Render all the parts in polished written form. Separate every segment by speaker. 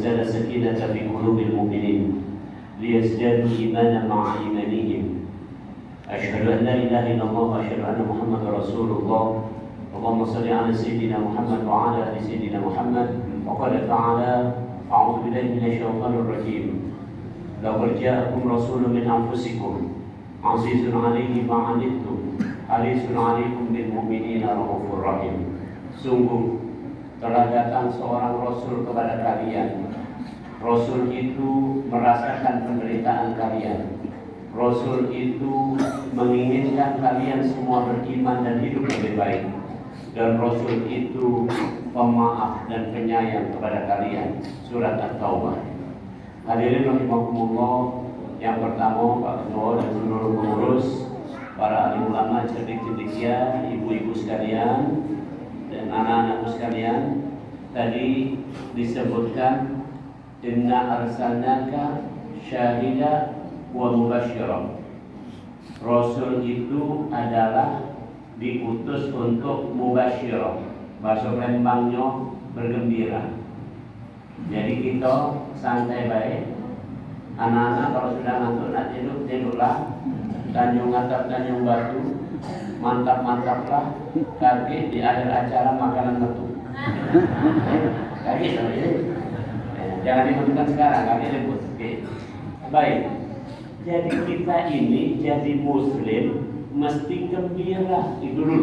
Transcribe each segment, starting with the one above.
Speaker 1: وأنزل السكينة في قلوب المؤمنين ليزدادوا إيمانا مع إيمانهم أشهد أن لا إله إلا الله وأشهد أن محمدا رسول الله اللهم صل على سيدنا محمد وعلى آل سيدنا محمد وقال تعالى أعوذ بالله من الشيطان الرجيم لقد جاءكم رسول من أنفسكم عزيز عليه ما عنتم حريص عليكم بالمؤمنين رؤوف رحيم. Sungguh telah datang seorang Rasul kepada kalian. Rasul itu merasakan penderitaan kalian. Rasul itu menginginkan kalian semua beriman dan hidup lebih baik. Dan Rasul itu pemaaf dan penyayang kepada kalian. Surat At-Taubah. Hadirin rahimakumullah, yang pertama Pak Ketua dan seluruh pengurus, para alim ulama, cerdik-cerdiknya, ibu-ibu sekalian, dan anak-anakku sekalian, tadi disebutkan inna arsalnaka syahida wa mubasysyiran. Rasul itu adalah diutus untuk mubasysyiran. Bahasa Lembangnya bergembira. Jadi kita santai baik. Anak-anak kalau sudah ngantuk nak tidur, tidurlah. Tanjung atap, tanjung batu, mantap-mantaplah. Kaki di akhir acara makanan metu. Kaki loh ini. Jangan dimakan sekarang, kaki ribut. Baik. Jadi kita ini jadi muslim mesti gembira. Itu dulu.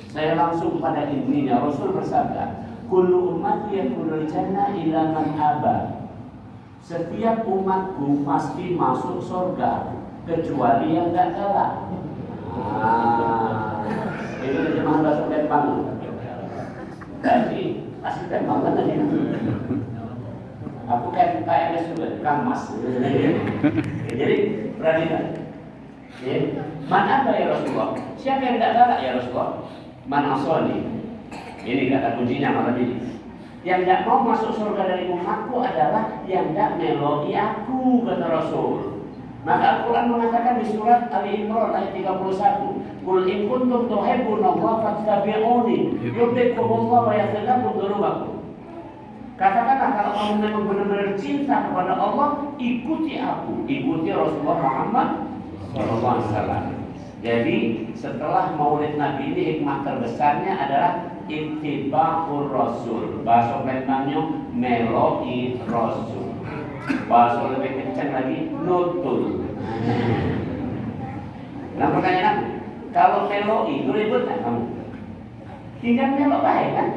Speaker 1: Saya langsung pada intinya. Rasul bersabda, kullu ummati yadkhulul jannah illa man aba. Setiap umatku pasti masuk surga kecuali yang tidak galak. Itu terjemahan bahasa Lembang. Jadi asli Lembang kan tadi. Aku kayaknya sudah kamas. Jadi perhatikan. Man apa ya Rasulullah? Siapa yang tidak galak ya Rasulullah? Man asoni. Ini kata kuncinya malam ini. Yang tidak mau masuk surga dari umatku adalah yang tidak meloi aku, kata Rasul. Maka Al-Quran mengatakan di surat Ali Imran ayat 31, Qul in kuntum tuhibbunallaha fattabi'uni yuhibbukumullah wa yaghfir lakum dzunubakum. Katakanlah kalau kamu memang benar-benar cinta kepada Allah, ikuti aku, ikuti Rasulullah Muhammad SAW. Jadi setelah Maulid Nabi ini hikmah terbesarnya adalah ittiba'ur Rasul. Bahasa Lembangnya meloi Rasul. Bahasa lebih kencang lagi nutul. Nah pertanyaan aku, kalau meloi itu ribut kan kamu? Tinggal melok baik kan?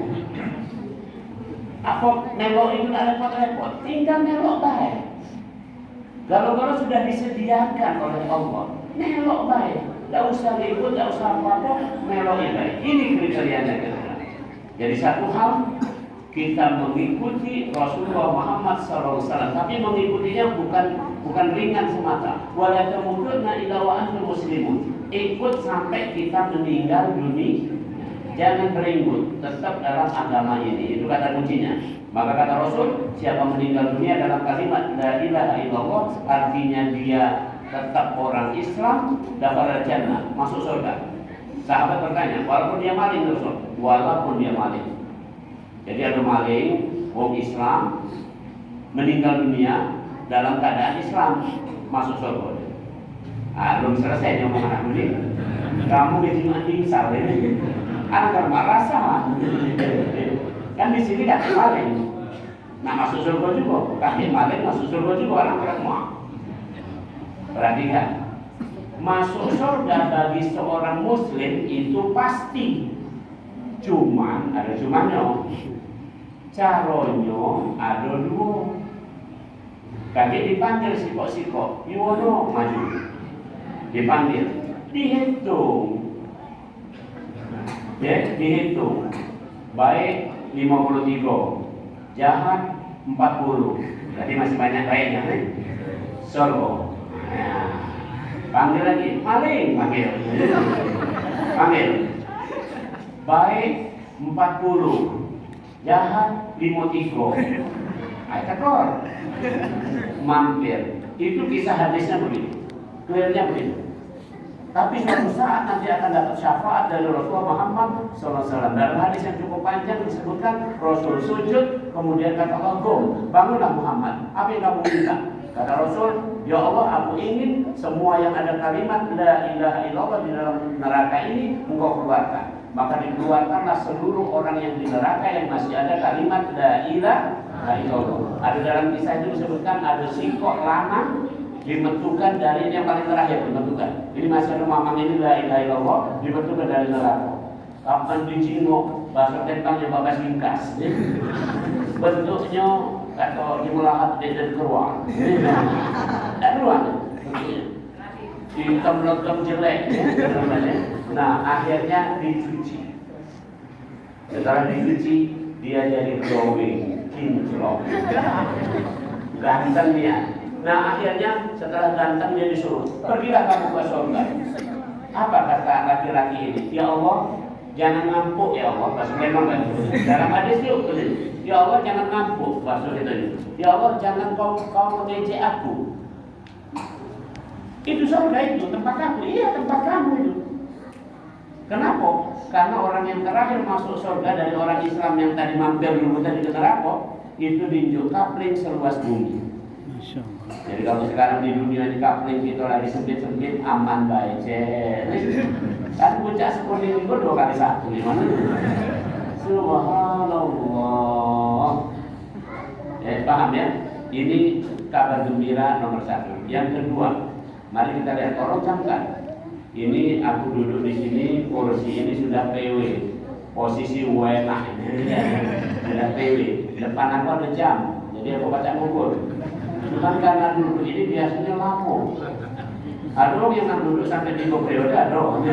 Speaker 1: Apa meloi itu ada repot-repot? Tinggal melok baik. Kalau sudah disediakan oleh Allah, melok baik. Tidak usah ribut, tidak usah apa-apa, meloi baik. Ini kriterianya kita. Jadi satu hal, kita mengikuti Rasulullah Muhammad SAW, tapi mengikutinya bukan ringan semata. Wala tamutunna illa wa antum muslimun. Ikut sampai kita meninggal dunia. Jangan beringgut, tetap dalam agama ini. Itu kata kuncinya. Maka kata Rasul, siapa meninggal dunia dalam kalimat la ilaha illallah, artinya dia tetap orang Islam, dapat jannah, masuk surga. Sahabat bertanya, walaupun dia maling, Rasul, walaupun dia maling. Jadi ada maling, orang Islam meninggal dunia dalam keadaan Islam, masuk surga. Belum selesai ngomong anak ini. Kamu kejiman insal ini. Anak marah sama. Kan di sini kan maling. Nah masuk surga juga, kaki maling masuk surga juga orang semua. Perhatikan. Masuk surga bagi seorang muslim itu pasti. Cuman, ada cumannya. Caranya ada dua. Kaki dipanggil sikok-sikok, Yuwono maju. Dipanggil, dihitung. Ya, dihitung. Baik 53, jahat 40. Jadi masih banyak baiknya nih. Surga. Nah, panggil lagi, maling, panggil. Panggil. Baik 40, jahat 53. Ayo tekor. Mampir. Itu kisah hadisnya begitu. Clearnya begitu. Tapi suatu saat nanti akan dapat syafaat dari Rasulullah Muhammad SAW. Dalam hadis yang cukup panjang disebutkan Rasul sujud, Kemudian kata Allah, "Qum, bangunlah Muhammad. Apa yang kamu minta?" Kata Rasul, "Ya Allah, aku ingin semua yang ada kalimat la ilaha illallah di dalam neraka ini engkau keluarkan." Maka dikeluarkanlah seluruh orang yang di neraka yang masih ada kalimat la ilaha illallah. Ada dalam kisah itu disebutkan ada sikok lanang dimetukan dari ini yang paling terakhir dimetukan. Ini masih ada mamang ini la ilaha illallah dimetukan dari neraka. Kapan dicingok bahasa tentangnya babas ringkas. Bentuknya atau dimulahat dari keluar. Tak keluar. Hitam legam jelek. Nah, akhirnya dicuci. Setelah dicuci, dia jadi glowing, kinclong. Ganteng dia. Nah, akhirnya setelah ganteng dia disuruh, "Pergilah kamu ke surga." Apa kata laki-laki ini? "Ya Allah, jangan ngampuk ya Allah." Bahasa memang kan. Dalam hadis itu, "Ya Allah, jangan ngampuk." Bahasa itu. "Ya Allah, jangan kau mengejek aku." Itu surga itu, tempat aku. Iya, tempat kamu itu. Kenapa? Karena orang yang terakhir masuk surga dari orang Islam yang tadi mampir dulu tadi ke neraka, itu diinjak kapling seluas bumi. Jadi kalau sekarang di dunia di kapling kita lagi sempit-sempit, aman baik. Kan puncak 10 minggu 2 kali 1 gimana? Subhanallah. Paham ya? Ini kabar gembira nomor 1. Yang kedua, mari kita lihat, tolong camkan. Ini aku duduk di sini, kursi ini sudah PW, posisi enak ini sudah PW. Depan aku ada jam, jadi aku baca ngukur. Cuman karena duduk ini biasanya lama. Ada orang yang duduk sampai 3 periode, ada orang.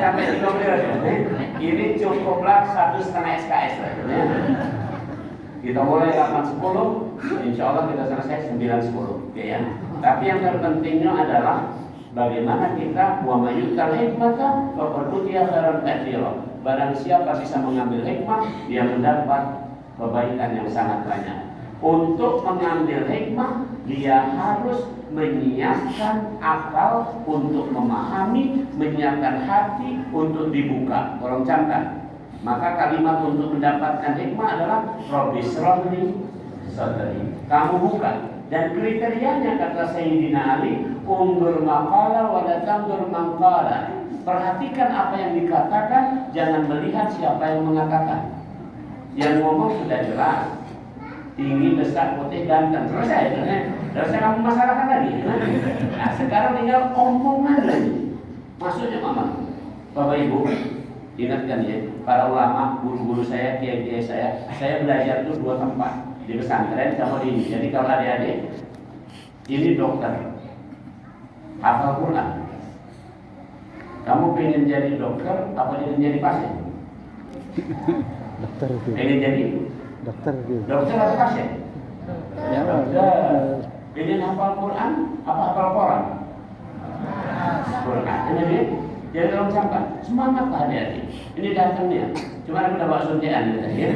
Speaker 1: Sampai 3 periode. Ini cukuplah 1,5 SKS. Kita mulai 8.10, insya Allah kita selesai 9.10, ya. Tapi yang terpentingnya adalah bagaimana kita wa mayyutal hikmata faqad utiya khairan katsira. Barang siapa bisa mengambil hikmah, dia mendapat kebaikan yang sangat banyak. Untuk mengambil hikmah, dia harus menyiapkan akal untuk memahami, menyiapkan hati untuk dibuka. Tolong camkan. Maka kalimat untuk mendapatkan hikmah adalah Rabbi shrahli sadri. Kamu buka. Dan kriterianya kata Sayyidina Ali, undur maqala wa la tandur maqala. Perhatikan apa yang dikatakan, jangan melihat siapa yang mengatakan. Yang ngomong sudah jelas, tinggi, besar, putih, ganteng, selesai. Tidak usah kamu masalahkan lagi. Nah, sekarang tinggal omongan lagi. Maksudnya mama, Bapak Ibu, ingatkan ya, para ulama, guru-guru saya, kiai-kiai saya belajar itu 2 tempat, di pesantren sama di ini. Jadi kalau adik-adik, ini dokter, hafal Quran. Kamu pengen jadi dokter, apa pengen jadi pasien?
Speaker 2: Dokter itu.
Speaker 1: Pengen jadi
Speaker 2: Dokter itu.
Speaker 1: dokter atau pasien?
Speaker 2: Ya,
Speaker 1: Dokter. Pengen hafal Quran, apa hafal Quran? Quran. Jadi tolong camkan, semangatlah adik-adik. Ini datangnya. Cuma aku udah bawa suntian ya.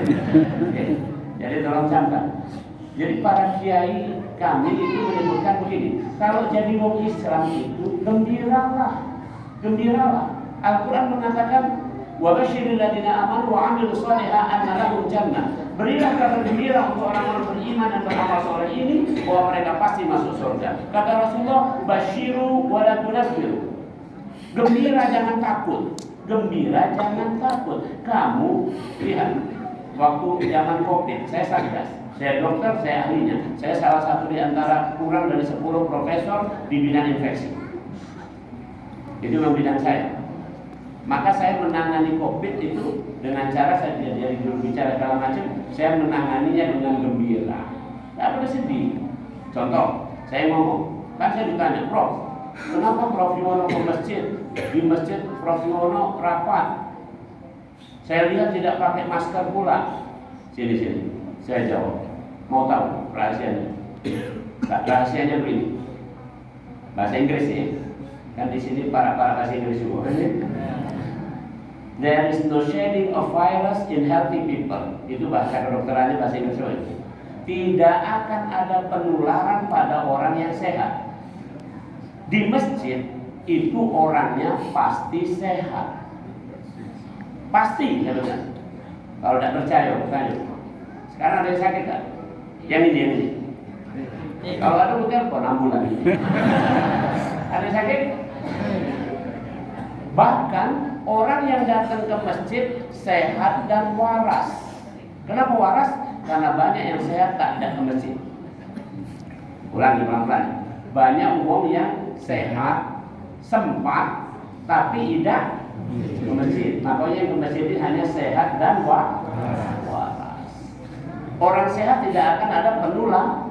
Speaker 1: Jadi tolong camkan. Jadi para kiai kami itu menyebutkan begini, kalau jadi wong Islam itu gembiralah. Al-Quran mengatakan wa basyiril ladzina amanu wa 'amilus shalihat anna lahum jannah. Berilah kabar gembira untuk orang-orang beriman dan beramal saleh ini bahwa mereka pasti masuk surga. Kata Rasulullah, basyiru wa la tunaffiru. Gembira jangan takut. Kamu lihat, waktu zaman Covid, saya satgas. Saya dokter, saya ahlinya. Saya salah satu di antara kurang dari 10 profesor di bidang infeksi. Itu memang bidang saya. Maka saya menangani Covid itu dengan cara saya jadi juru bicara segala macam. Saya menanganinya dengan gembira. Tidak boleh sedih. Contoh, saya ngomong, kan saya ditanya, Prof, kenapa Prof Yuwono ke masjid? Di masjid Prof Yuwono rapat. Saya lihat tidak pakai masker pula. Sini. Saya jawab. Mau tahu rahasianya? Rahasianya begini. Bahasa Inggris ya. Kan di sini para bahasa Inggris juga. There is no shedding of virus in healthy people. Itu bahasa kedokterannya, bahasa Inggris juga. Tidak akan ada penularan pada orang yang sehat. Di masjid itu orangnya pasti sehat. Pasti, ya benar. Kalau tidak percaya, tanya. Sekarang ada yang sakit tak? Yang ini. Kalau ada aku telepon ambulan. Ada yang sakit? Bahkan orang yang datang ke masjid sehat dan waras. Kenapa waras? Karena banyak yang sehat tak datang ke masjid. Ulangi pelan-pelan. Banyak wong yang sehat, sempat, tapi tidak ke masjid. Makanya yang ke masjid ini hanya sehat dan waras. Orang sehat tidak akan ada penularan.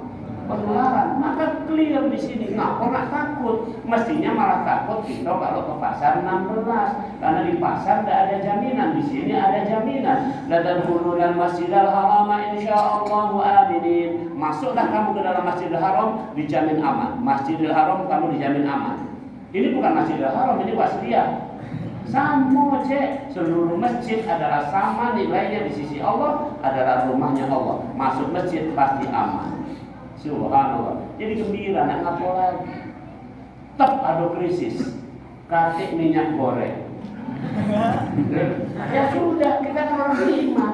Speaker 1: Maka clear di sini. Nggak pernah takut. Mestinya malah takut kita kalau ke pasar 16. Karena di pasar tidak ada jaminan. Di sini ada jaminan. La tadkhulunal masjidal haram insyaallah aminin. Masuklah kamu ke dalam Masjidil Haram dijamin aman. Masjidil Haram kamu dijamin aman. Ini bukan Masjidil Haram, ini wasriyah. Sama cek, seluruh masjid adalah sama nilainya di sisi Allah, adalah rumahnya Allah. Masuk masjid pasti aman. Subhanallah. Jadi gembira, nak ngapo lagi. Tetap ada krisis. Katik minyak goreng. Ya sudah, kita kan orang beriman.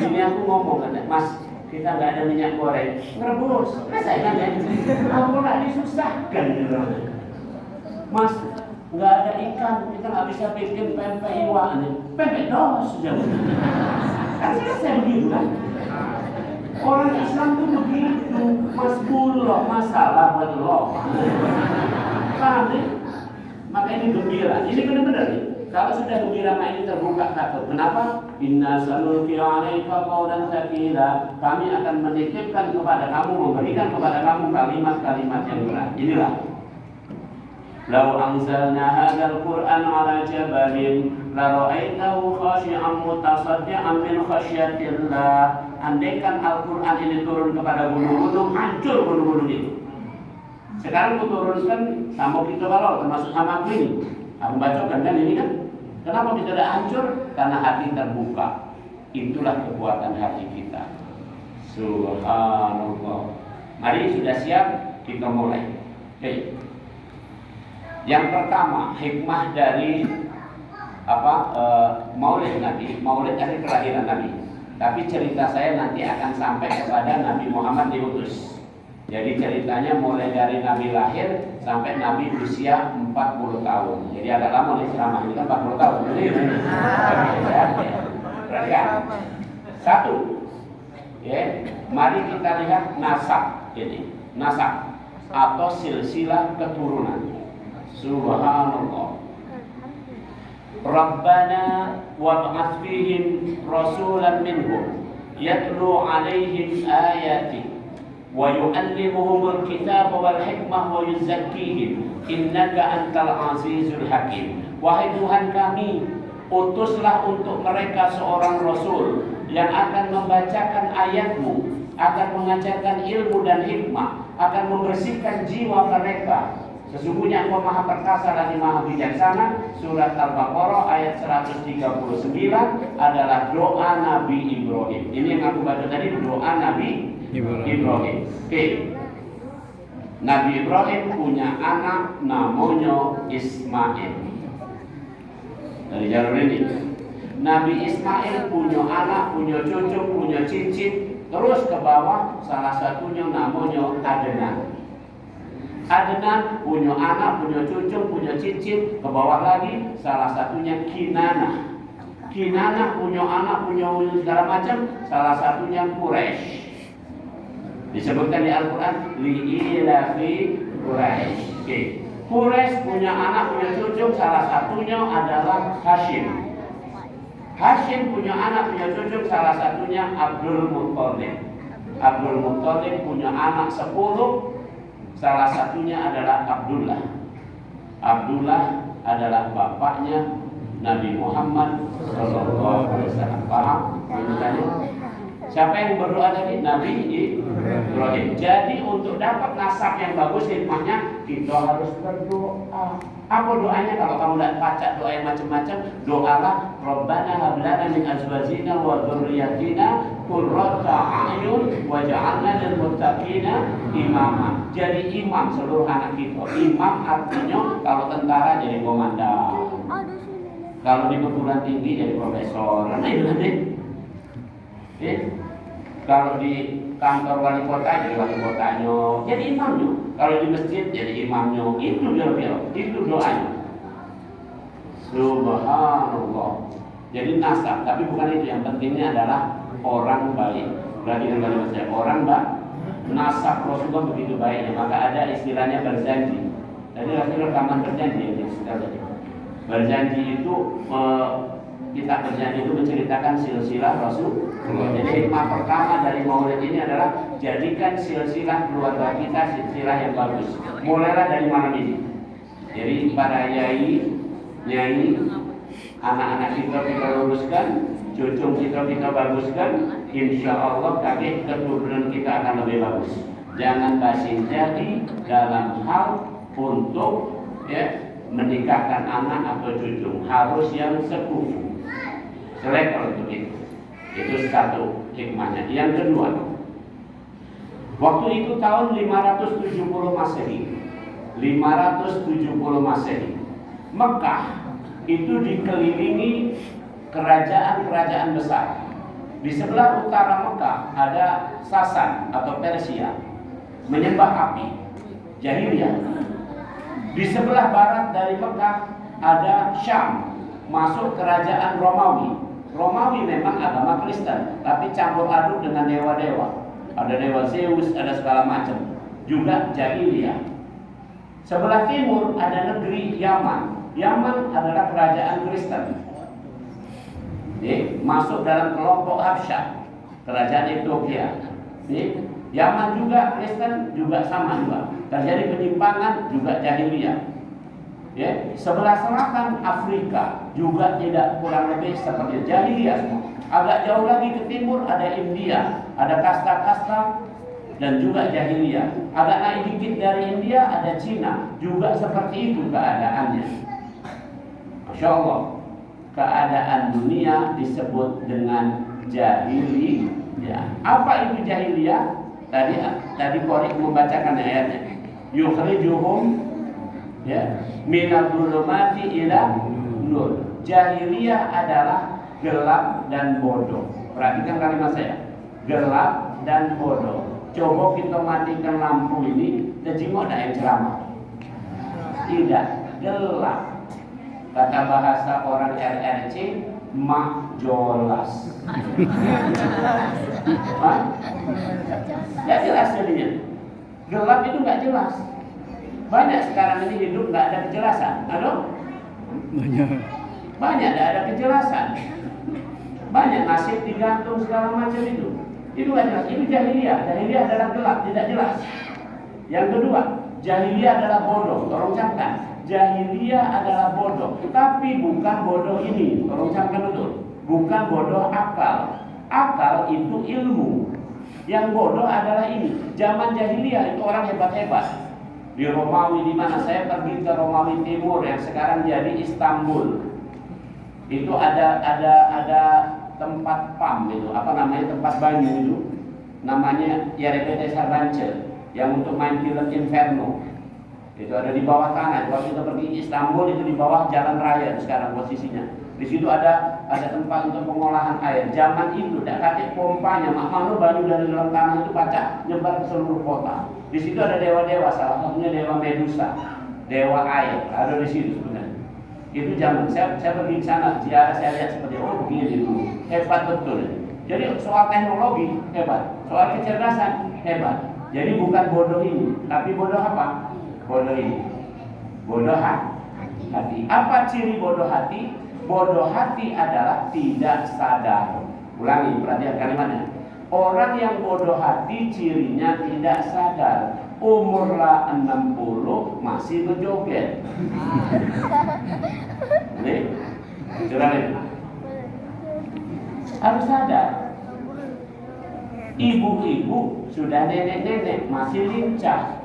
Speaker 1: Ini aku ngomong kan, Mas, kita nggak ada minyak goreng, ngerebus. Masa ingat aku nggak disusahkan gitu. Mas, nggak ada ikan, kita nggak bisa bikin pempek iwak nih. Pempek dos jauh. Kan selesai begitu kan? Orang Islam tuh begitu, mas bulog masalah buat lo. Paham nih? Maka ini gembira. Ini benar-benar nih. Kalau sudah gembira maka ini terbuka takut. Kenapa? Inna sanulqi 'alaika qawlan tsaqila. Kami akan menitipkan kepada kamu, memberikan kepada kamu kalimat-kalimat yang berat. Inilah. Lau anzalna hadzal Qur'an 'ala jabalin la ra'aitahu khashi'an mutasaddian min khasyatillah. Andaikan Al-Qur'an ini turun kepada gunung-gunung, hancur gunung-gunung itu. Sekarang aku turunkan sama kita kalau termasuk sama aku ini. Aku bacakan kan ini kan. Kenapa kita tidak hancur? Karena hati terbuka. Itulah kekuatan hati kita. Subhanallah. Mari sudah siap, kita mulai. Oke. Yang pertama, hikmah dari Maulid Nabi. Maulid hari kelahiran Nabi. Tapi cerita saya nanti akan sampai kepada Nabi Muhammad diutus. Jadi ceritanya mulai dari Nabi lahir sampai Nabi usia 40 tahun. Jadi agak lama nih ceramah ini kan 40 tahun. Jadi perhatikan. Satu. Ya, mari kita lihat nasab ini. Nasab atau silsilah keturunan. Subhanallah. Rabbana wab'ats fihim rasulan minhum yatlu 'alaihim ayati wa yu'allimuhumul kitaba wal hikmah wa yuzakkihim innaka antal azizul hakim. Wahai Tuhan kami, utuslah untuk mereka seorang rasul yang akan membacakan ayat-Mu, akan mengajarkan ilmu dan hikmah, akan membersihkan jiwa mereka. Sesungguhnya Engkau Maha Perkasa lagi Maha Bijaksana. Surat Al-Baqarah ayat 139 adalah doa Nabi Ibrahim. Ini yang aku baca tadi, doa Nabi Ibrahim. Oke. Nabi Ibrahim punya anak namanya Ismail. Dari jalur ini. Nabi Ismail punya anak, punya cucu, punya cicit. Terus ke bawah salah satunya namanya Adnan. Adnan punya anak, punya cucu, punya cicit. Ke bawah lagi salah satunya Kinanah. Kinanah punya anak, punya segala macam. Salah satunya Quraisy. Disebutkan di Al-Quran li'ilafi Quraisy. Oke. Quraisy punya anak, punya cucu. Salah satunya adalah Hashim. Hashim punya anak, punya cucu. Salah satunya Abdul Muttalib. Abdul Muttalib punya anak 10. Salah satunya adalah Abdullah. Abdullah adalah bapaknya Nabi Muhammad SAW. Paham? Siapa yang berdoa tadi? Nabi Ibrahim. Jadi untuk dapat nasab yang bagus, hikmahnya kita harus berdoa. Apa doanya? Kalau kamu tidak baca doa yang macam-macam, doalah Rabbana hab lana min azwajina wa dzurriyyatina qurrata a'yun waj'alna lil muttaqina imama. Jadi imam seluruh anak kita. Imam artinya kalau tentara jadi komandan. Kalau di perguruan tinggi jadi profesor. Nah itu nanti
Speaker 3: Kalau di kantor wali kota jadi wali kotanya, jadi imamnya. Kalau di masjid jadi imamnya. Itu dia, itu doanya. Subhanallah. Jadi nasab, tapi bukan itu yang pentingnya adalah orang baik. Berarti kembali saya orang baik. Nasab Rasulullah begitu baiknya, maka ada istilahnya berjanji. Jadi Rasulullah rekaman berjanji ya, berjanji itu kita berjanji itu menceritakan silsilah Rasul. Jadi hikmah pertama dari Maulid ini adalah jadikan silsilah keluarga kita silsilah yang bagus. Mulailah dari malam ini. Jadi para nyai, anak-anak kita luruskan, cucu kita baguskan, insya Allah kaki keturunan kita akan lebih bagus. Jangan kasih jadi dalam hal untuk menikahkan anak atau cucu, harus yang sekufu. Selevel untuk itu satu hikmahnya. Yang kedua, waktu itu tahun 570 Masehi. 570 Masehi. Mekah itu dikelilingi kerajaan-kerajaan besar. Di sebelah utara Mekah ada Sasan atau Persia, menyembah api, jahiliyah. Di sebelah barat dari Mekah ada Syam, masuk kerajaan Romawi. Romawi memang agama Kristen, tapi campur aduk dengan dewa-dewa. Ada dewa Zeus, ada segala macam. Juga jahiliyah. Sebelah timur ada negeri Yaman. Yaman adalah kerajaan Kristen. Masuk dalam kelompok Habsyah, kerajaan Ethiopia. Yaman juga Kristen, juga sama juga. Terjadi penyimpangan, juga jahiliyah. Sebelah selatan Afrika juga tidak kurang lebih seperti jahiliyah. Agak jauh lagi ke timur ada India, ada kasta-kasta dan juga jahiliyah. Agak naik dikit dari India ada Cina, juga seperti itu keadaannya. Masya Allah, keadaan dunia disebut dengan jahiliyah. Apa itu jahiliyah? Tadi Qorik membacakan ayatnya. Yukhrijuhum minal dhulumati ila nur. Jahiliyah adalah gelap dan bodoh. Perhatikan kalimat saya, gelap dan bodoh. Coba kita matikan lampu ini, terjemah ada yang ceramah. Tidak, gelap. Kata bahasa orang RRC, mak jolas. Gak jelas jadinya. Gelap itu gak jelas. Banyak sekarang ini hidup gak ada kejelasan. Halo? Banyak gak ada kejelasan. Banyak nasib digantung segala macam itu. Itu gak jelas. Itu jahiliyah. Jahiliyah adalah gelap, tidak jelas. Yang kedua, jahiliyah adalah bodoh. Tolong camkan. Jahiliyah adalah bodoh, tapi bukan bodoh ini. Tolong camkan betul. Bukan bodoh akal. Akal itu ilmu. Yang bodoh adalah ini. Zaman jahiliyah itu orang hebat-hebat. Di Romawi, di mana saya pergi ke Romawi Timur yang sekarang jadi Istanbul. Itu ada tempat PAM itu, apa namanya, tempat banyu itu. Namanya YRPT Sarance yang untuk main film Inferno. Itu ada di bawah tanah. Kalau kita pergi Istanbul itu di bawah jalan raya sekarang posisinya. Di situ ada tempat untuk pengolahan air. Zaman itu tidak pakai pompanya, makmano banyu dari dalam tanah itu baca nyebar ke seluruh kota. Di situ ada dewa-dewa, salah satunya dewa Medusa, dewa air. Ada di situ sebenarnya. Itu zaman saya pergi ke sana, ziarah, saya lihat seperti begini dulu. Hebat betul. Jadi soal teknologi hebat, soal kecerdasan hebat. Jadi bukan bodoh ini, tapi bodoh apa? Bodoh ini, bodoh hati. Apa ciri bodoh hati? Bodoh hati adalah tidak sadar. Ulangi, perhatikan kalimatnya. Orang yang bodoh hati cirinya tidak sadar. Umurlah 60 masih berjoget. Nih, harus sadar. Ibu-ibu sudah nenek-nenek masih lincah.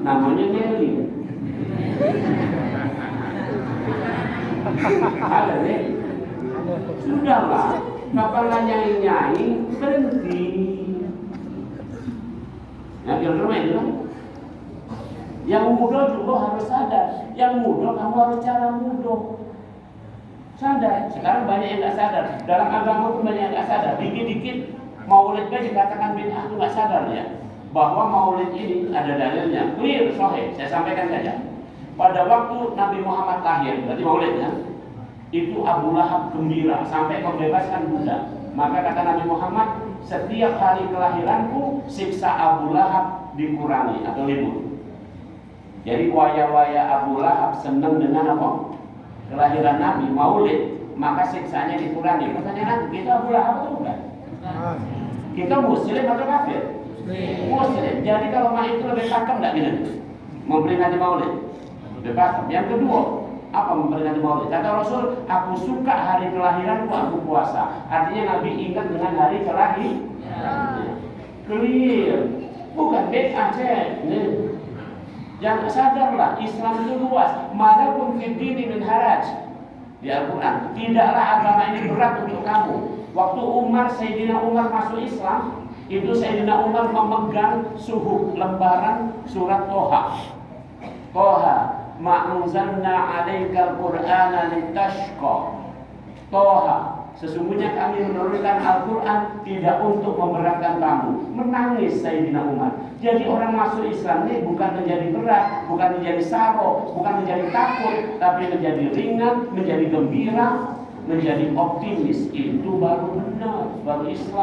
Speaker 3: Namanya Nelly. Ada nih. Sudahlah, kapan nyai berhenti. Yang kira-kira itu kan. Yang muda juga harus sadar. Yang muda kamu harus cara muda. Sadar. Sekarang banyak yang nggak sadar. Dalam agama pun banyak yang nggak sadar. Dikit-dikit maulidnya dikatakan bid'ah, itu nggak sadar ya. Bahwa maulid ini ada dalilnya. Clear, sahih. Saya sampaikan saja. Pada waktu Nabi Muhammad lahir, berarti maulidnya, itu Abu Lahab gembira sampai membebaskan budak. Maka kata Nabi Muhammad, setiap hari kelahiranku siksa Abu Lahab dikurangi atau libur. Jadi waya-waya Abu Lahab senang dengan apa? Kelahiran Nabi, maulid, maka siksanya dikurangi. Pertanyaan kita Abu Lahab atau bukan? Kita muslim atau kafir? Muslim. Jadi kalau mah itu lebih pakem nggak gitu? Memperingati maulid. Lebih pakem. Yang kedua, apa memperingati maulid? Kata Rasul, aku suka hari kelahiranku, aku puasa. Artinya Nabi ingat dengan hari kelahiran. Clear. Bukan bid'ah cek. Yang sadarlah, Islam itu luas. Malakum fid dini min haraj. Di Al-Quran, tidaklah agama ini berat untuk kamu. Waktu Sayyidina Umar masuk Islam, itu Sayyidina Umar memegang suhuf lembaran surat Toha. Toha, ma'anzalna 'alaikal Qur'ana litashqa. Toha, sesungguhnya kami menurunkan Al-Quran tidak untuk memberatkan kamu. Menangis Sayyidina Umar. Jadi orang masuk Islam ini bukan menjadi berat, bukan menjadi saro, bukan menjadi takut, tapi menjadi ringan, menjadi gembira, menjadi optimis. Itu baru benar, baru Islam.